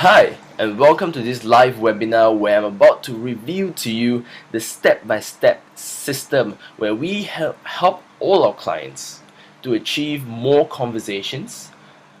Hi, and welcome to this live webinar where I'm about to review to you the step-by-step system where we help all our clients to achieve more conversations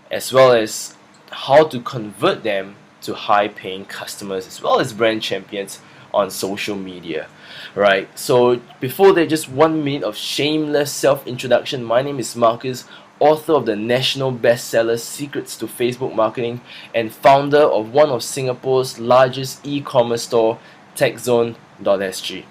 as well as how to convert them to high-paying customers as well as brand champions on social media. Right, so before that, just 1 minute of shameless self-introduction. My name is Marcus, author of the national bestseller Secrets to Facebook Marketing and founder of one of Singapore's largest e-commerce store, TechZone.sg.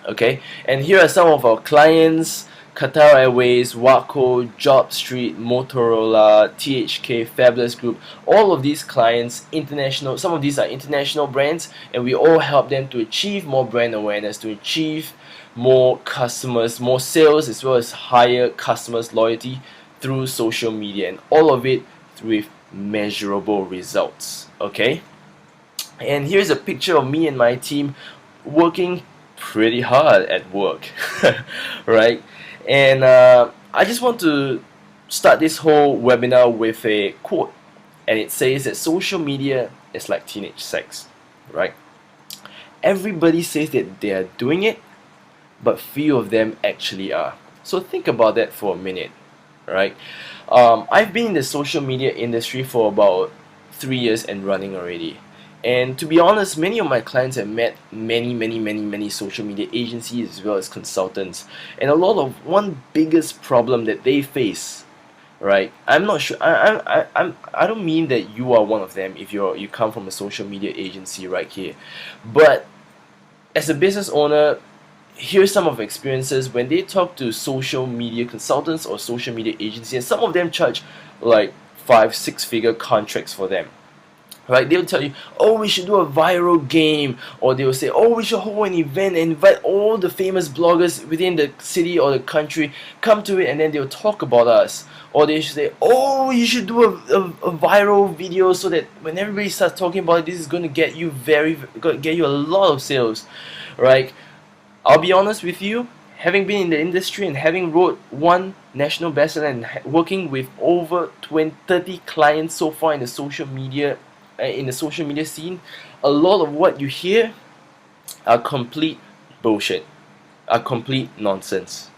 Okay, and here are some of our clients: Qatar Airways, Waco, Job Street, Motorola, THK, Fabulous Group. All of these clients, international, some of these are international brands, and we all help them to achieve more brand awareness, to achieve more customers, more sales, as well as higher customers loyalty through social media, and all of it with measurable results. Okay, and here's a picture of me and my team working pretty hard at work. Right, and I just want to start this whole webinar with a quote, and it says that social media is like teenage sex. Right, everybody says that they are doing it, but few of them actually are. So think about that for a minute. Right, I've been in the social media industry for about 3 years and running already. And to be honest, many of my clients have met many social media agencies as well as consultants. And a lot of one biggest problem that they face, right? I'm not sure. I don't mean that you are one of them if you come from a social media agency right here, but as a business owner, here's some of the experiences when they talk to social media consultants or social media agencies, and some of them charge like 5-6 figure contracts for them. Right, they'll tell you, oh, we should do a viral game, or they will say, oh, we should hold an event and invite all the famous bloggers within the city or the country, come to it, and then they'll talk about us. Or they should say, oh, you should do a viral video so that when everybody starts talking about it, this is going to get you a lot of sales. Right, I'll be honest with you, having been in the industry and having wrote one national bestseller and working with over 30 clients so far in the social media scene, a lot of what you hear are complete bullshit, are complete nonsense.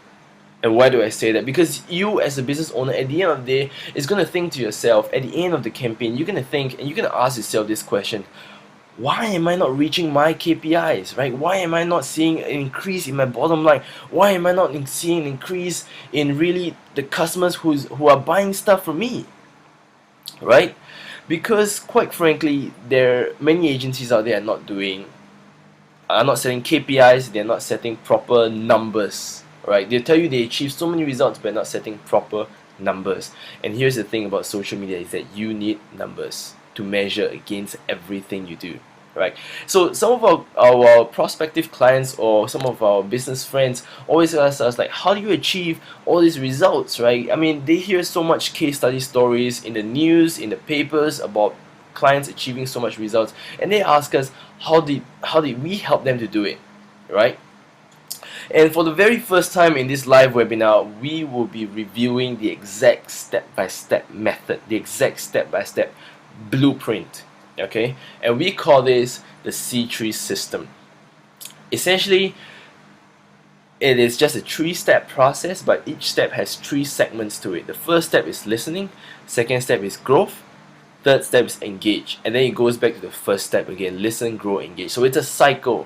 And why do I say that? Because you as a business owner, at the end of the day, is going to think to yourself, at the end of the campaign, you're going to think and you're going to ask yourself this question: why am I not reaching my KPIs, right? Why am I not seeing an increase in my bottom line? Why am I not seeing an increase in really the customers who are buying stuff from me, right? Because quite frankly, there are many agencies out there are not setting KPIs, they're not setting proper numbers, right? They tell you they achieve so many results but not setting proper numbers. And here's the thing about social media is that you need numbers to measure against everything you do, right? So some of our prospective clients or some of our business friends always ask us, like, how do you achieve all these results, right? I mean, they hear so much case study stories in the news, in the papers about clients achieving so much results, and they ask us how did we help them to do it, right? And for the very first time in this live webinar, we will be reviewing the exact step-by-step method, the exact step-by-step blueprint, okay? And we call this the C3 system. Essentially, it is just a 3-step process, but each step has 3 segments to it. The first step is listening, second step is growth, third step is engage, and then it goes back to the first step again: listen, grow, engage. So it's a cycle,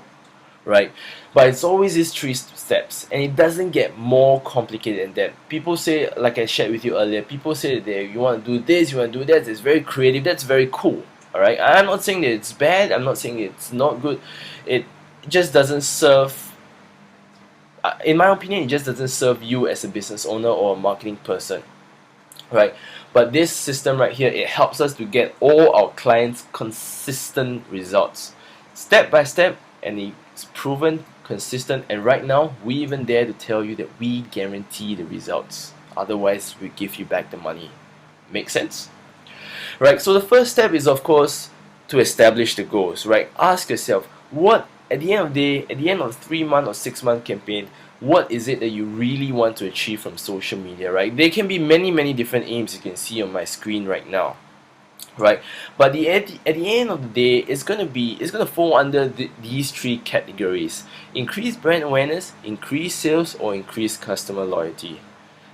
right? But it's always these 3 steps, and it doesn't get more complicated than that. People say, like I shared with you earlier, people say that you want to do this, you want to do that. It's very creative. That's very cool. All right. I'm not saying that it's bad. I'm not saying it's not good. It just doesn't serve. In my opinion, it just doesn't serve you as a business owner or a marketing person, right? But this system right here, it helps us to get all our clients consistent results, step by step, and it's proven consistent. And right now, we even dare to tell you that we guarantee the results. Otherwise, we give you back the money. Make sense? Right. So the first step is, of course, to establish the goals. Right. Ask yourself, what at the end of the day, at the end of a 3-month or 6-month campaign, what is it that you really want to achieve from social media, right? There can be many different aims you can see on my screen right now. right? But at the end of the day, it's gonna fall under these three categories: increase brand awareness, increase sales, or increase customer loyalty,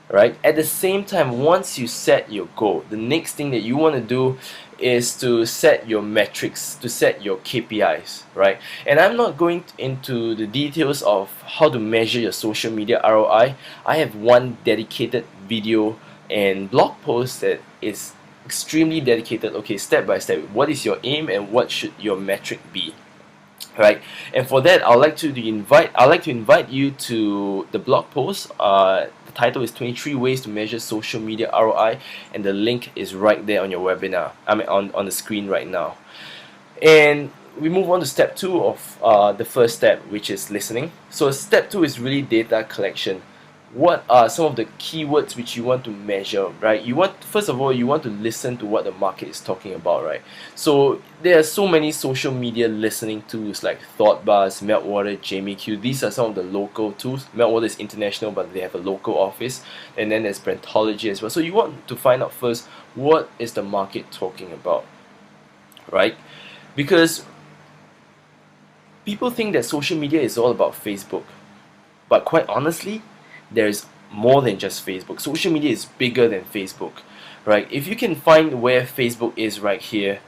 right? At the same time, once you set your goal, the next thing that you want to do is to set your metrics, to set your KPIs, right? And I'm not going into the details of how to measure your social media ROI. I have one dedicated video and blog post that is extremely dedicated, okay, step by step, what is your aim and what should your metric be, right? And for that, I'd like to invite you to the blog post. The title is 23 ways to measure social media ROI, and the link is right there on your webinar, I mean on the screen right now. And we move on to step 2 of the first step, which is listening. So step 2 is really data collection. What are some of the keywords which you want to measure, right? First of all, you want to listen to what the market is talking about, right? So there are so many social media listening tools like ThoughtBuzz, Meltwater, JamieQ. These are some of the local tools. Meltwater is international, but they have a local office. And then there's Brandtology as well. So you want to find out first, what is the market talking about, right? Because people think that social media is all about Facebook, but quite honestly, there's more than just Facebook. Social media is bigger than Facebook, right? If you can find where Facebook is right here,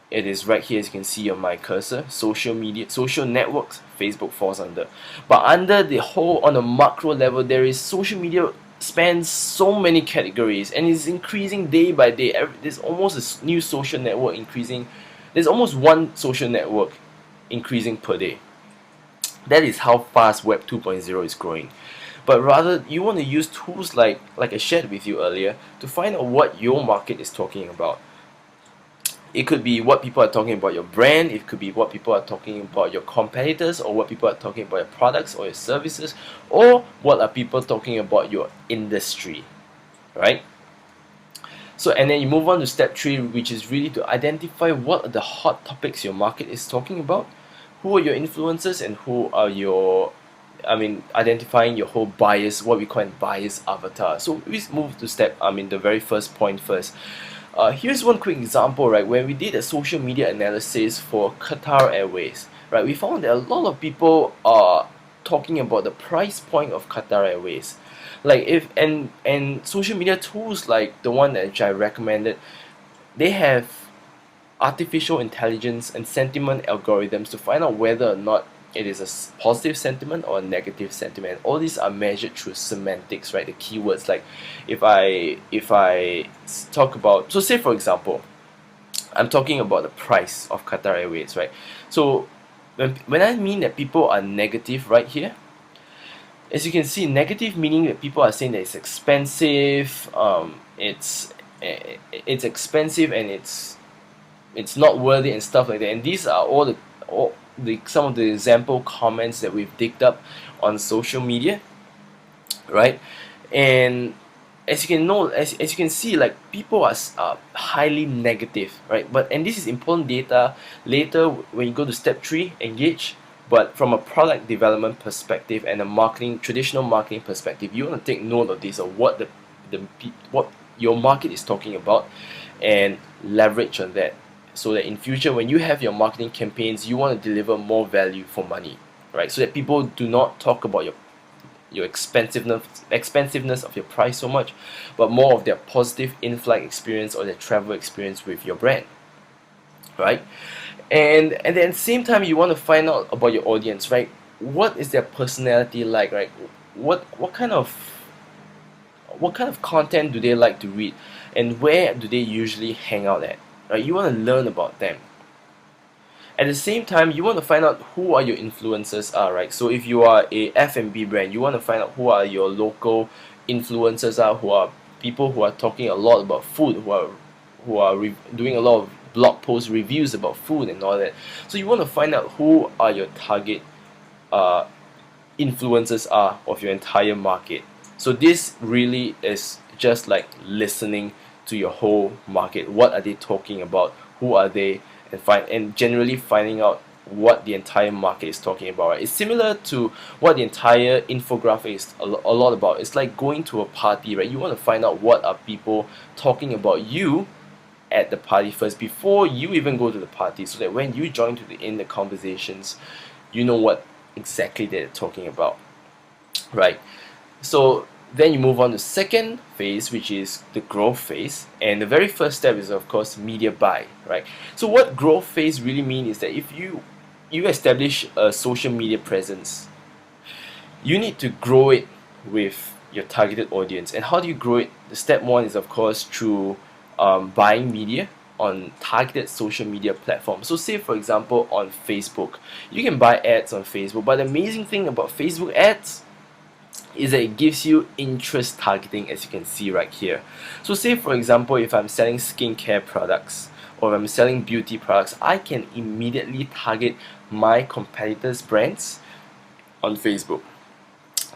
it is right here, as you can see on my cursor. Social media, social networks, Facebook falls under. But under the whole, on a macro level, there is social media spans so many categories and is increasing day by day. There's almost a new social network increasing. There's almost one social network increasing per day. That is how fast Web 2.0 is growing. But rather, you want to use tools like I shared with you earlier to find out what your market is talking about. It could be what people are talking about your brand, it could be what people are talking about your competitors, or what people are talking about your products or your services, or what are people talking about your industry, right? So, and then you move on to step 3, which is really to identify what are the hot topics your market is talking about, who are your influencers, and who are your, identifying your whole bias, what we call bias avatar. So we move to the very first point first. Here's one quick example, right? When we did a social media analysis for Qatar Airways, right? We found that a lot of people are talking about the price point of Qatar Airways. Like and social media tools like the one that I recommended, they have artificial intelligence and sentiment algorithms to find out whether or not it is a positive sentiment or a negative sentiment. All these are measured through semantics, right? The keywords, like if I talk about, so say for example, I'm talking about the price of Qatar Airways, right? So when I mean that people are negative right here, as you can see, negative meaning that people are saying that it's expensive, it's expensive and it's not worthy and stuff like that. And these are all some of the example comments that we've digged up on social media, right? And as you can know, as you can see, like people are highly negative, right? And this is important data later when you go to step 3, engage. But from a product development perspective and a traditional marketing perspective, you want to take note of this, of what what your market is talking about, and leverage on that, so that in future when you have your marketing campaigns, you want to deliver more value for money, right? So that people do not talk about your expensiveness of your price so much, but more of their positive in-flight experience or their travel experience with your brand, right? And then at the same time, you want to find out about your audience, right? What is their personality like, right? What kind of content do they like to read, and where do they usually hang out at, right? You want to learn about them. At the same time, you want to find out who are your influencers are, right? So if you are a F&B brand, you want to find out who are your local influencers are, who are people who are talking a lot about food, who are doing a lot of blog post reviews about food and all that. So you want to find out who are your target influencers are of your entire market. So this really is just like listening to your whole market. What are they talking about? Who are they? And generally finding out what the entire market is talking about, right? It's similar to what the entire infographic is a lot about. It's like going to a party, right? You want to find out what are people talking about you at the party first before you even go to the party, so that when you join in the conversations, you know what exactly they're talking about, right? So then you move on to second phase, which is the growth phase, and the very first step is of course media buy, right? So what growth phase really mean is that if you establish a social media presence, you need to grow it with your targeted audience. And how do you grow it? The step one is of course through buying media on targeted social media platforms. So say for example on Facebook, you can buy ads on Facebook, but the amazing thing about Facebook ads is that it gives you interest targeting, as you can see right here. So say for example, if I'm selling skincare products or if I'm selling beauty products, I can immediately target my competitors' brands on Facebook.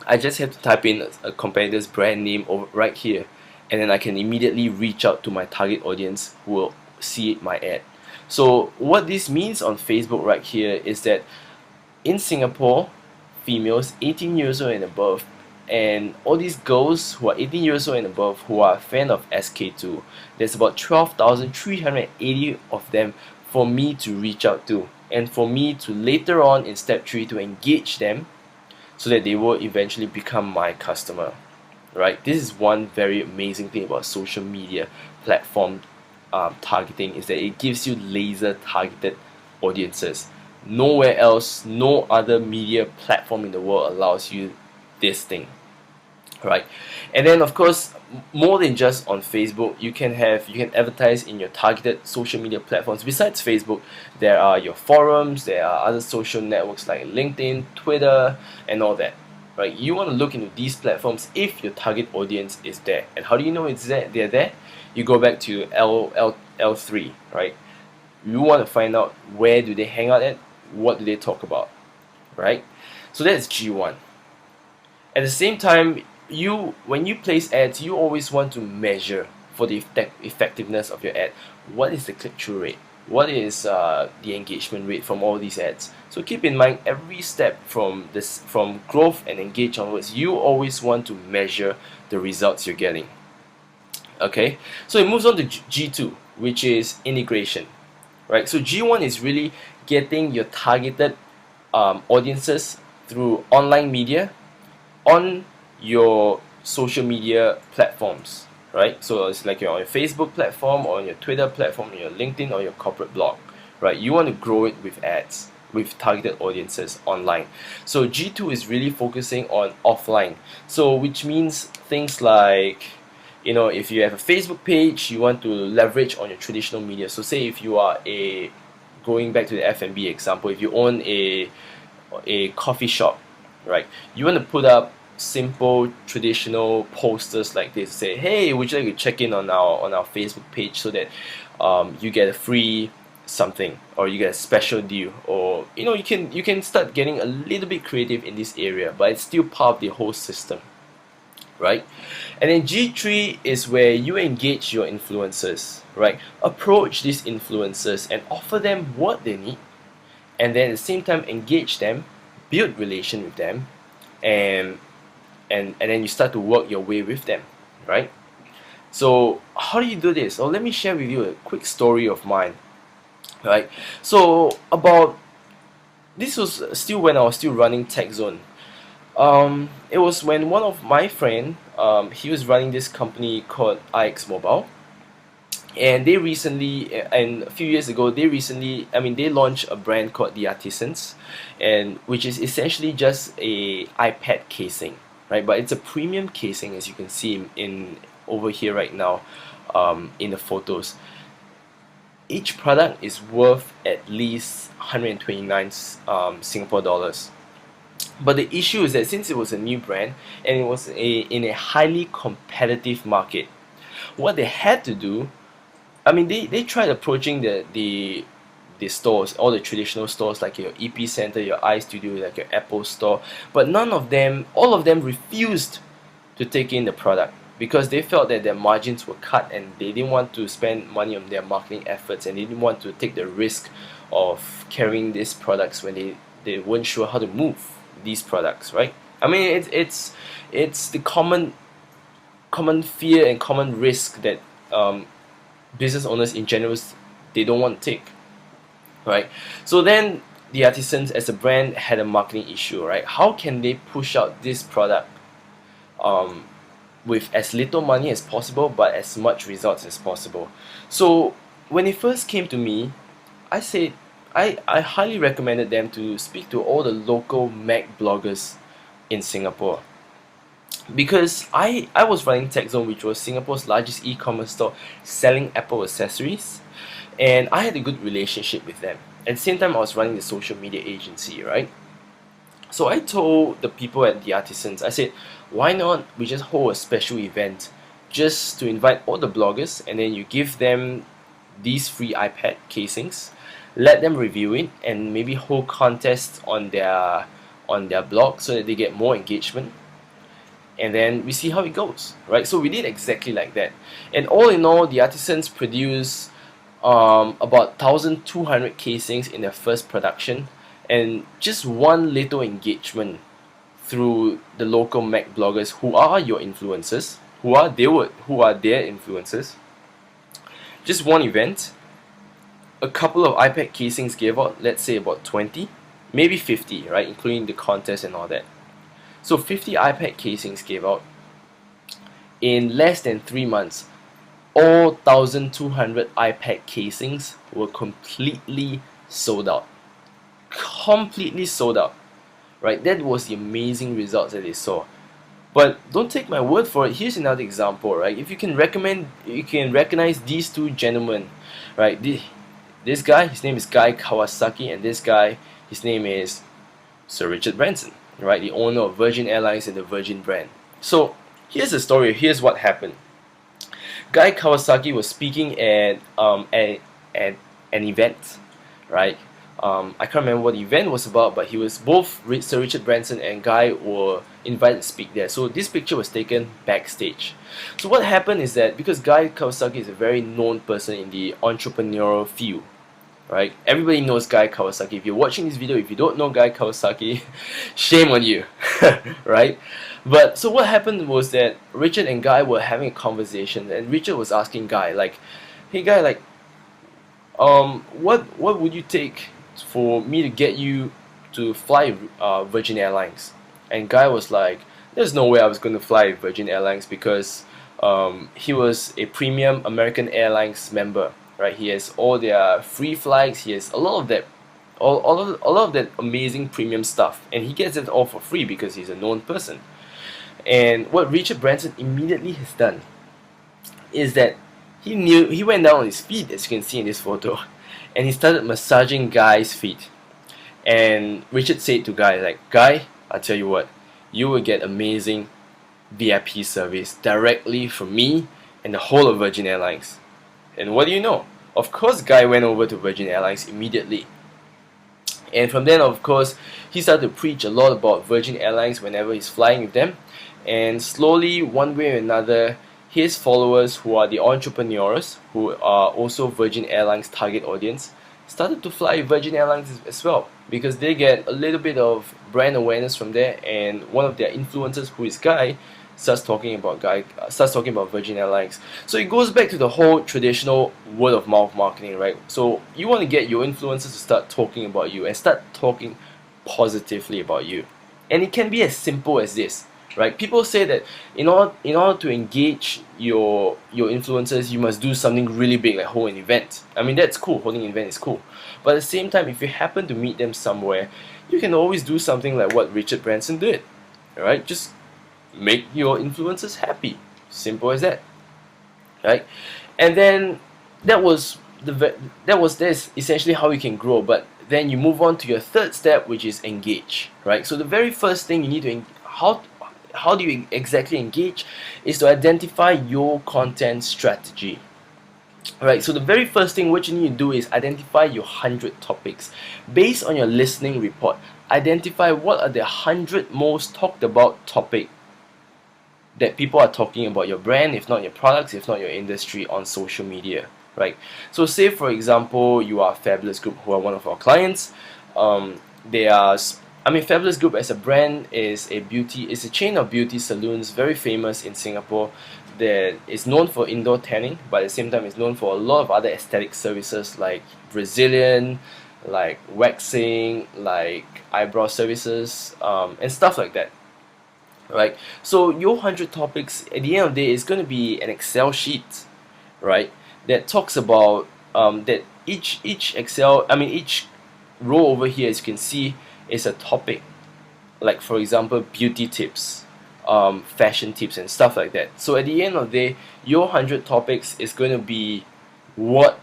I just have to type in a competitor's brand name over right here, and then I can immediately reach out to my target audience who will see my ad. So what this means on Facebook right here is that in Singapore, females 18 years old and above, and all these girls who are 18 years old and above who are a fan of SK2, there's about 12,380 of them for me to reach out to, and for me to later on in step 3 to engage them so that they will eventually become my customer, right? This is one very amazing thing about social media platform targeting, is that it gives you laser targeted audiences. Nowhere else, no other media platform in the world allows you this thing, right? And then of course, more than just on Facebook, you can advertise in your targeted social media platforms. Besides Facebook, there are your forums, there are other social networks like LinkedIn, Twitter, and all that, right? You want to look into these platforms if your target audience is there. And how do you know they're there? You go back to L3, right? You want to find out where do they hang out at, what do they talk about, right? So that's G1. At the same time, when you place ads, you always want to measure for the effectiveness of your ad. What is the click-through rate? What is the engagement rate from all these ads? So keep in mind, every step from growth and engage onwards, you always want to measure the results you're getting. Okay, so it moves on to G2, which is integration, right? So G1 is really getting your targeted audiences through online media on your social media platforms, right? So it's like you're on your Facebook platform or on your Twitter platform, or your LinkedIn or your corporate blog, right? You want to grow it with ads, with targeted audiences online. So G2 is really focusing on offline. So which means things like, you know, if you have a Facebook page, you want to leverage on your traditional media. So say if you are going back to the F&B example, if you own a coffee shop, right? You want to put up simple traditional posters like this, say, hey, would you like to check in on our Facebook page, so that you get a free something, or you get a special deal, or you know, you can start getting a little bit creative in this area, but it's still part of the whole system, right? And then G3 is where you engage your influencers, right? Approach these influencers and offer them what they need, and then at the same time engage them, build relation with them, and then you start to work your way with them, right? So how do you do this? Well, let me share with you a quick story of mine, right? So this was still when I was still running TechZone. It was when one of my friend, he was running this company called IX Mobile, and they recently, and a few years ago, they launched a brand called The Artisans, and which is essentially just a iPad casing, right? But it's a premium casing, as you can see in over here right now, in the photos. Each product is worth at least 129 Singapore dollars. But the issue is that since it was a new brand and it was in a highly competitive market, what they had to do, I mean, they tried approaching the stores, all the traditional stores like your EP Center, your iStudio, like your Apple Store, but all of them refused to take in the product because they felt that their margins were cut and they didn't want to spend money on their marketing efforts, and they didn't want to take the risk of carrying these products when they weren't sure how to move these products, right? I mean, it's the common fear and common risk that business owners in general, they don't want to take, right? So then the Artisans as a brand had a marketing issue, right? How can they push out this product um, with as little money as possible but as much results as possible? So when it first came to me, I said I highly recommended them to speak to all the local Mac bloggers in Singapore, because I was running TechZone, which was Singapore's largest e-commerce store selling Apple accessories, and I had a good relationship with them. At the same time, I was running the social media agency, right? So I told the people at the Artisans, I said, why not we just hold a special event just to invite all the bloggers, and then you give them these free iPad casings, let them review it, and maybe hold contests on their blog so that they get more engagement, and then we see how it goes, right? So we did exactly like that, and all in all, the Artisans produced about 1,200 casings in their first production, and just one little engagement through the local Mac bloggers who are your influencers, who are their influencers. Just one event, a couple of iPad casings gave out, let's say about 20, maybe 50, right, including the contest and all that. So 50 iPad casings gave out. In less than 3 months, all 1,200 iPad casings were completely sold out. Completely sold out. Right? That was the amazing results that they saw. But don't take my word for it. Here's another example, right? If you can recognize these two gentlemen, right? This guy, his name is Guy Kawasaki, and this guy, his name is Sir Richard Branson, right? The owner of Virgin Airlines and the Virgin brand. So here's the story. Here's what happened. Guy Kawasaki was speaking at an event, right? I can't remember what the event was about, but he was both Sir Richard Branson and Guy were invited to speak there. So this picture was taken backstage. So what happened is that because Guy Kawasaki is a very known person in the entrepreneurial field, right? Everybody knows Guy Kawasaki. If you're watching this video, if you don't know Guy Kawasaki, shame on you, right? But so what happened was that Richard and Guy were having a conversation, and Richard was asking Guy, like, hey Guy, like, what would you take for me to get you to fly Virgin Airlines? And Guy was like, there's no way I was going to fly Virgin Airlines, because he was a premium American Airlines member, right? He has all their free flights, he has a lot of that, all of that amazing premium stuff, and he gets it all for free because he's a known person. And what Richard Branson immediately has done is that he went down on his feet, as you can see in this photo, and he started massaging Guy's feet. And Richard said to Guy, like, Guy, I'll tell you what, you will get amazing VIP service directly from me and the whole of Virgin Airlines. And what do you know? Of course, Guy went over to Virgin Airlines immediately. And from then, of course, he started to preach a lot about Virgin Airlines whenever he's flying with them. And slowly, one way or another, his followers, who are the entrepreneurs, who are also Virgin Airlines target audience, started to fly Virgin Airlines as well, because they get a little bit of brand awareness from there, and one of their influencers, who is Guy, starts talking about Virgin Airlines. So it goes back to the whole traditional word of mouth marketing, right? So you want to get your influencers to start talking about you and start talking positively about you. And it can be as simple as this, right? People say that in order to engage your influencers, you must do something really big, like hold an event. I mean, that's cool. Holding an event is cool. But at the same time, if you happen to meet them somewhere, you can always do something like what Richard Branson did, right? Just make your influencers happy. Simple as that, right? And then that's essentially how you can grow. But then you move on to your third step, which is engage, right? So the very first thing you need to how do you exactly engage is to identify your content strategy. Alright, so the very first thing what you need to do is identify your 100 topics. Based on your listening report, identify what are the 100 most talked about topic that people are talking about your brand, if not your products, if not your industry, on social media, right? So say for example, you are Fabulous Group, who are one of our clients. Fabulous Group as a brand is a chain of beauty salons, very famous in Singapore. that is known for indoor tanning, but at the same time is known for a lot of other aesthetic services like Brazilian, like waxing, like eyebrow services, and stuff like that. Right? So your 100 topics at the end of the day is going to be an Excel sheet, right? That talks about that each Excel, I mean each row over here, as you can see, is a topic. Like for example, beauty tips, fashion tips, and stuff like that. So at the end of the day, your 100 topics is going to be what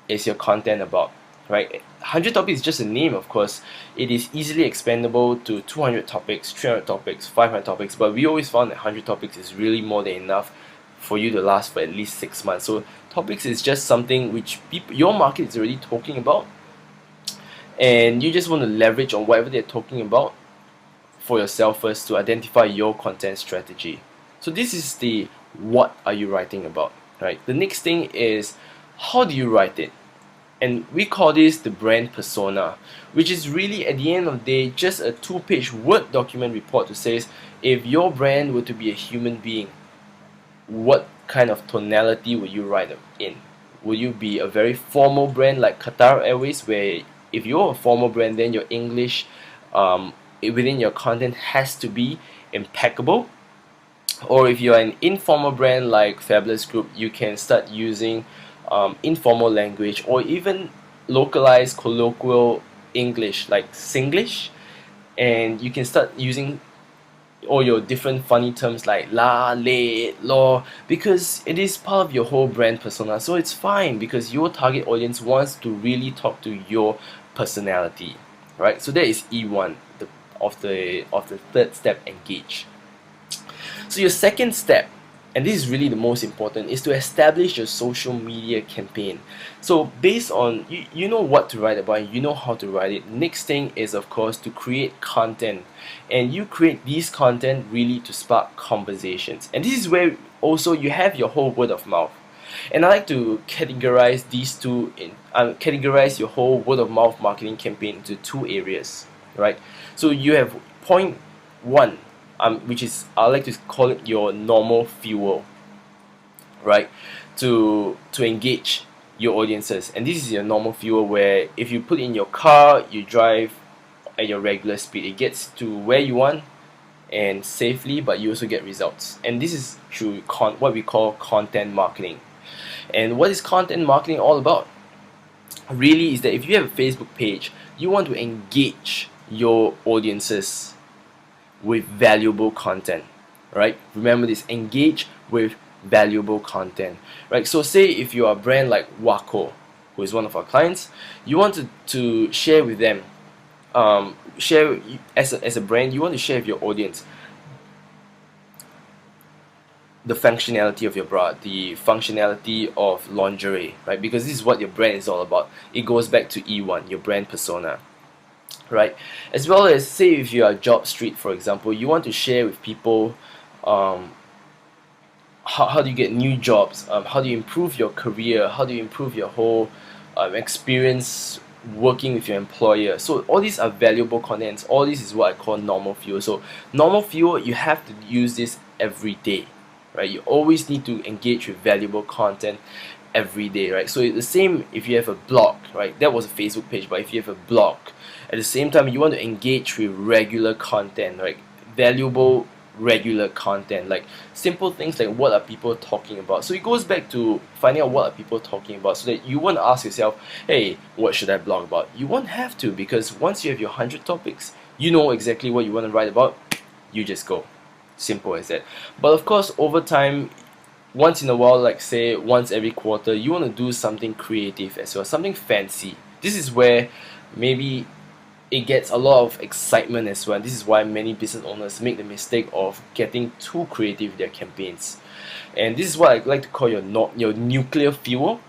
is your content about, right? 100 topics is just a name, of course. It is easily expandable to 200 topics, 300 topics, 500 topics, but we always found that 100 topics is really more than enough for you to last for at least 6 months. So topics is just something which your market is already talking about, and you just want to leverage on whatever they're talking about for yourself first to identify your content strategy. So this is the what are you writing about, right? The next thing is how do you write it? And we call this the brand persona, which is really at the end of the day just a 2-page Word document report to say if your brand were to be a human being, what kind of tonality would you write them in? Will you be a very formal brand like Qatar Airways, where if you're a formal brand, then your English within your content has to be impeccable? Or if you're an informal brand like Fabulous Group, you can start using informal language or even localized colloquial English like Singlish, and you can start using all your different funny terms like la, le, lo, because it is part of your whole brand persona. So it's fine because your target audience wants to really talk to your personality, right? So that is E1 of the third step, engage. So your second step, and this is really the most important, is to establish your social media campaign. So based on you know what to write about, you know how to write it. Next thing is of course to create content, and you create these content really to spark conversations. And this is where also you have your whole word of mouth. And I like to categorize these two in categorize your whole word of mouth marketing campaign into 2 areas, right? So you have point 1, which is I like to call it your normal fuel, right? To engage your audiences, and this is your normal fuel, where if you put in your car, you drive at your regular speed, it gets to where you want and safely, but you also get results. And this is through what we call content marketing. And what is content marketing all about? Really is that if you have a Facebook page, you want to engage your audiences with valuable content, right? Remember this, engage with valuable content, right? So say if you are a brand like Waco, who is one of our clients, you want to share with them, share as a brand, you want to share with your audience the functionality of your bra, the functionality of lingerie, right? Because this is what your brand is all about. It goes back to E1, your brand persona, right? As well as say if you are Job Street, for example, you want to share with people how do you get new jobs, how do you improve your career, how do you improve your whole experience working with your employer. So all these are valuable contents. All this is what I call normal fuel. So normal fuel, you have to use this every day, right? You always need to engage with valuable content every day, right? So it's the same if you have a blog, right? That was a Facebook page, but if you have a blog, at the same time you want to engage with regular content, right? Valuable regular content, like simple things like what are people talking about. So it goes back to finding out what are people talking about, so that you won't ask yourself, hey, what should I blog about? You won't have to, because once you have your 100 topics, you know exactly what you want to write about. You just go. Simple as that. But of course, over time, once in a while, like say once every quarter, you want to do something creative as well, something fancy. This is where maybe it gets a lot of excitement as well. This is why many business owners make the mistake of getting too creative with their campaigns. And this is what I like to call your nuclear fuel.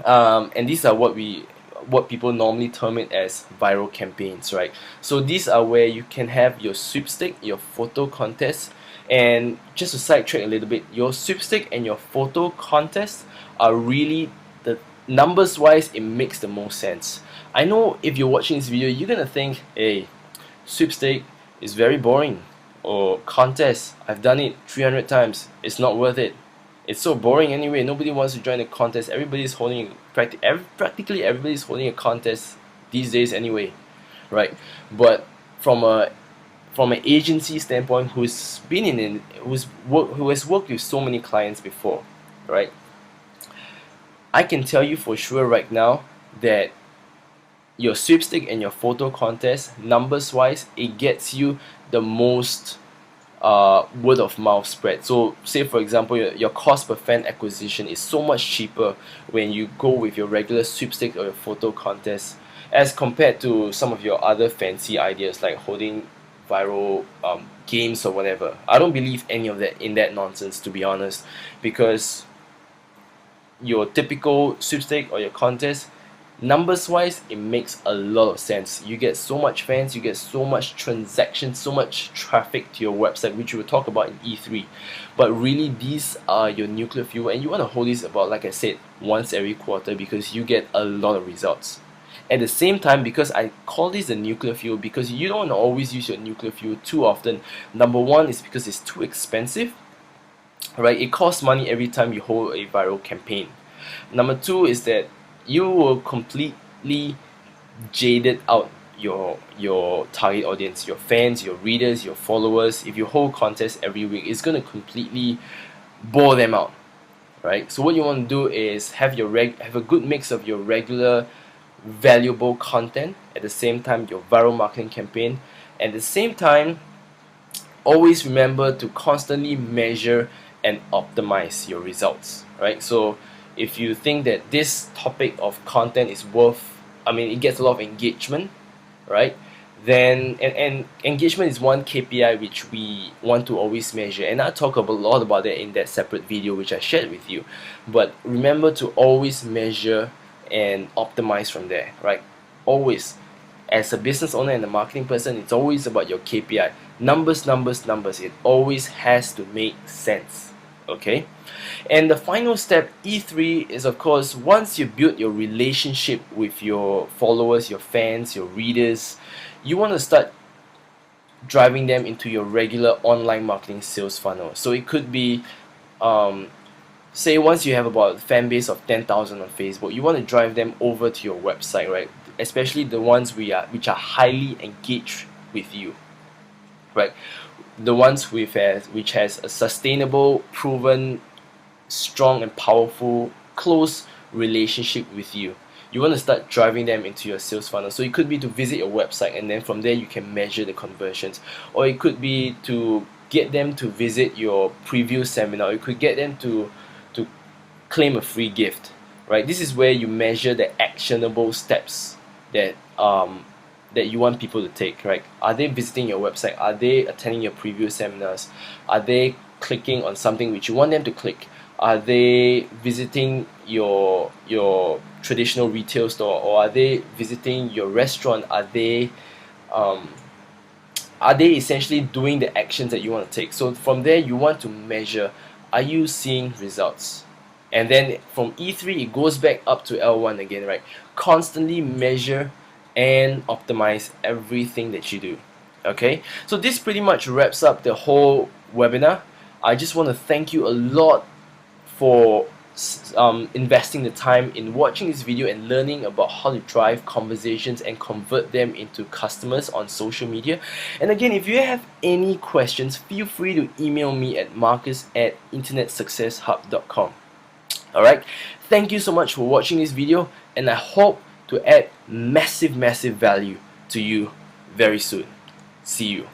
And these are what people normally term it as viral campaigns, right? So these are where you can have your sweepstake, your photo contest. And just to sidetrack a little bit, your sweepstake and your photo contest are really, the numbers wise, it makes the most sense. I know if you're watching this video, you're gonna think, hey, sweepstake is very boring, or contest, I've done it 300 times, it's not worth it. It's so boring anyway. Nobody wants to join a contest. Everybody's holding practically everybody's holding a contest these days anyway, right? But from a from an agency standpoint, who has worked with so many clients before, right? I can tell you for sure right now that your sweepstake and your photo contest, numbers wise, it gets you the most word of mouth spread. So say for example your cost per fan acquisition is so much cheaper when you go with your regular sweepstake or your photo contest as compared to some of your other fancy ideas like holding viral games or whatever. I don't believe any of that in that nonsense, to be honest, because your typical sweepstake or your contest, numbers wise, it makes a lot of sense. You get so much fans, you get so much transactions, so much traffic to your website, which we will talk about in E3. But really, these are your nuclear fuel, and you want to hold this about, like I said, once every quarter because you get a lot of results. At the same time, because I call this the nuclear fuel, because you don't want to always use your nuclear fuel too often. Number one is because it's too expensive, right? It costs money every time you hold a viral campaign. Number two is that you will completely jaded out your target audience, your fans, your readers, your followers. If you hold contests every week, it's going to completely bore them out, right? So what you want to do is have have a good mix of your regular valuable content, at the same time your viral marketing campaign, at the same time always remember to constantly measure and optimize your results, right? So if you think that this topic of content is worth, I mean, it gets a lot of engagement, right? Then and engagement is one KPI which we want to always measure, and I talk a lot about that in that separate video which I shared with you. But remember to always measure and optimize from there, right? Always. As a business owner and a marketing person, it's always about your KPI. Numbers, numbers, numbers. It always has to make sense. Okay? And the final step, E3, is of course once you build your relationship with your followers, your fans, your readers, you want to start driving them into your regular online marketing sales funnel. So it could be say once you have about a fan base of 10,000 on Facebook, you want to drive them over to your website, right? Especially the ones which are highly engaged with you, right? The ones which has a sustainable, proven, strong and powerful, close relationship with you. You want to start driving them into your sales funnel. So it could be to visit your website, and then from there you can measure the conversions, or it could be to get them to visit your preview seminar. You could get them to claim a free gift, right? This is where you measure the actionable steps that that you want people to take, right? Are they visiting your website? Are they attending your preview seminars? Are they clicking on something which you want them to click? Are they visiting your traditional retail store, or are they visiting your restaurant? Are they essentially doing the actions that you want to take? So from there you want to measure, are you seeing results? And then from E3 it goes back up to L1 again, right? Constantly measure and optimize everything that you do. Okay, so this pretty much wraps up the whole webinar. I just want to thank you a lot for investing the time in watching this video and learning about how to drive conversations and convert them into customers on social media. And again, if you have any questions, feel free to email me at marcus@internetsuccesshub.com. Alright, thank you so much for watching this video, and I hope to add massive value to you very soon. See you.